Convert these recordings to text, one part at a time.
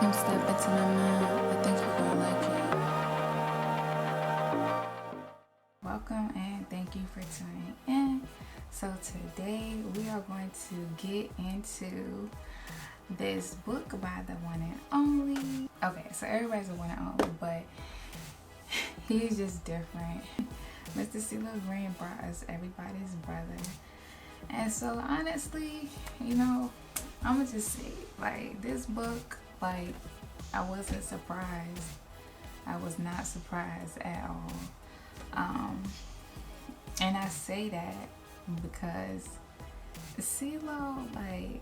Come step into my mind. I think you're gonna like it. Welcome and thank you for tuning in. So today we are going to get into this book by the one and only. Okay, so everybody's a one and only, but he's just different. Mr. CeeLo Green brought us everybody's brother. And so honestly, I'm gonna just say, like, this book, like, I wasn't surprised. I was not surprised at all. And I say that because CeeLo, like,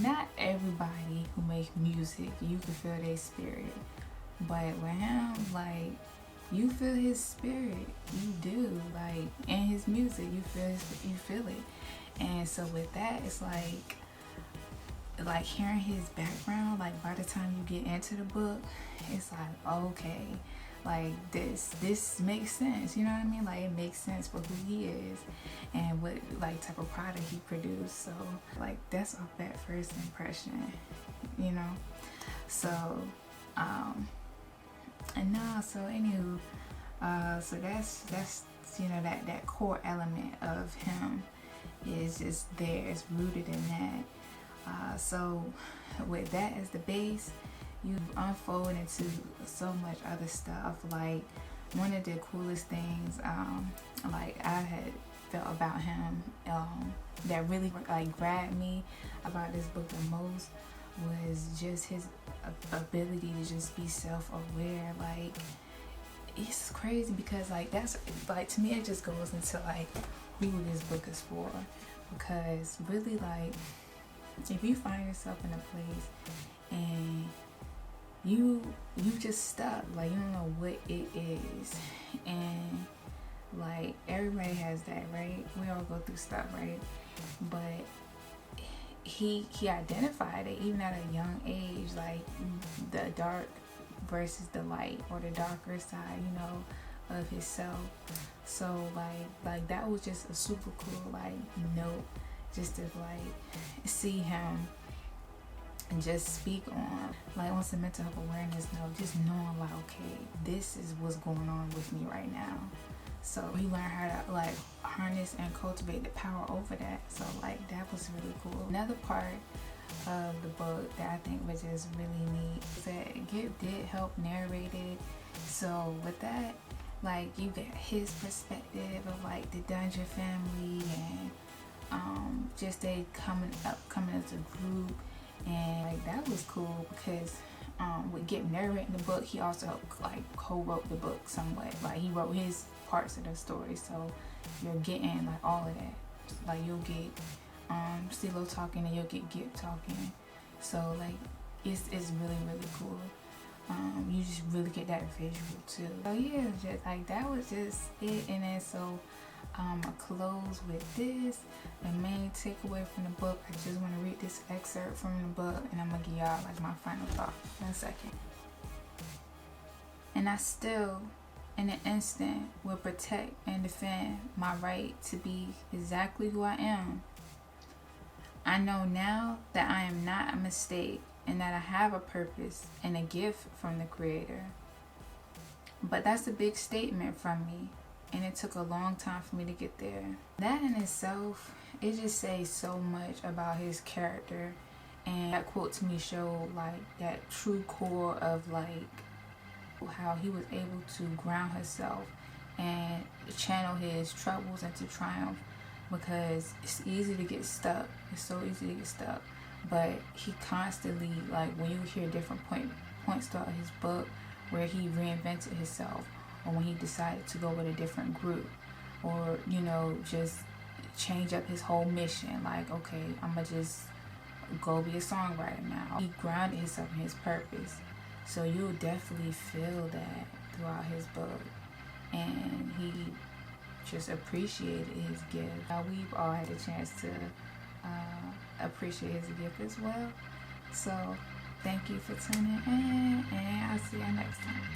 not everybody who makes music, you can feel their spirit. But with him, like, you feel his spirit. You do. Like, in his music, you feel it. And so with that, it's like hearing his background, like, by the time you get into the book, it's like, okay, like, this makes sense, you know what I mean? Like, it makes sense for who he is and what, like, type of product he produced. So, like, that's off that first impression, so so anywho, so that's that core element of him is just there. It's rooted in that. So with that as the base, you unfold into so much other stuff. Like, one of the coolest things like I had felt about him that really, like, grabbed me about this book the most was just his ability to just be self-aware. Like, it's crazy because, like, that's, like, to me it just goes into, like, who this book is for. Because really, like, if you find yourself in a place and you just stuck, like, you don't know what it is, and, like, everybody has that, right? We all go through stuff, right? But he identified it even at a young age, like the dark versus the light, or the darker side, of himself. So like that was just a super cool, like, note, just to, like, see him and just speak on, like, on some mental health awareness note, just knowing, like, okay, this is what's going on with me right now. So he learned how to, like, harness and cultivate the power over that. So, like, that was really cool. Another part of the book that I think was just really neat is that Gibb did help narrate it. So with that, like, you get his perspective of, like, the Dungeon family and just they coming as a group. And, like, that was cool because with Gibb narrating the book, he also helped, like, co-wrote the book somewhat. Like, he wrote his parts of the story, so you're getting, like, all of that. Like, you'll get CeeLo talking and you'll get Gibb talking. So, like, it's really, really cool. You just really get that visual too. So yeah, just like, that was just it. And then so I close with this. The main takeaway from the book, I just want to read this excerpt from the book, and I'm gonna give y'all, like, my final thought in a second. And I still, in an instant, will protect and defend my right to be exactly who I am. I know now that I am not a mistake and that I have a purpose and a gift from the Creator. But that's a big statement from me, and it took a long time for me to get there. That in itself, it just says so much about his character, and that quote to me showed, like, that true core of, like, how he was able to ground himself and channel his troubles into triumph, because it's easy to get stuck. It's so easy to get stuck. But he constantly, like, when you hear different points throughout his book where he reinvented himself, or when he decided to go with a different group, or, just change up his whole mission, like, okay, I'm gonna just go be a songwriter now. He grounded himself in his purpose. So you'll definitely feel that throughout his book. And he just appreciated his gift. We've all had a chance to appreciate his gift as well. So thank you for tuning in, and I'll see you next time.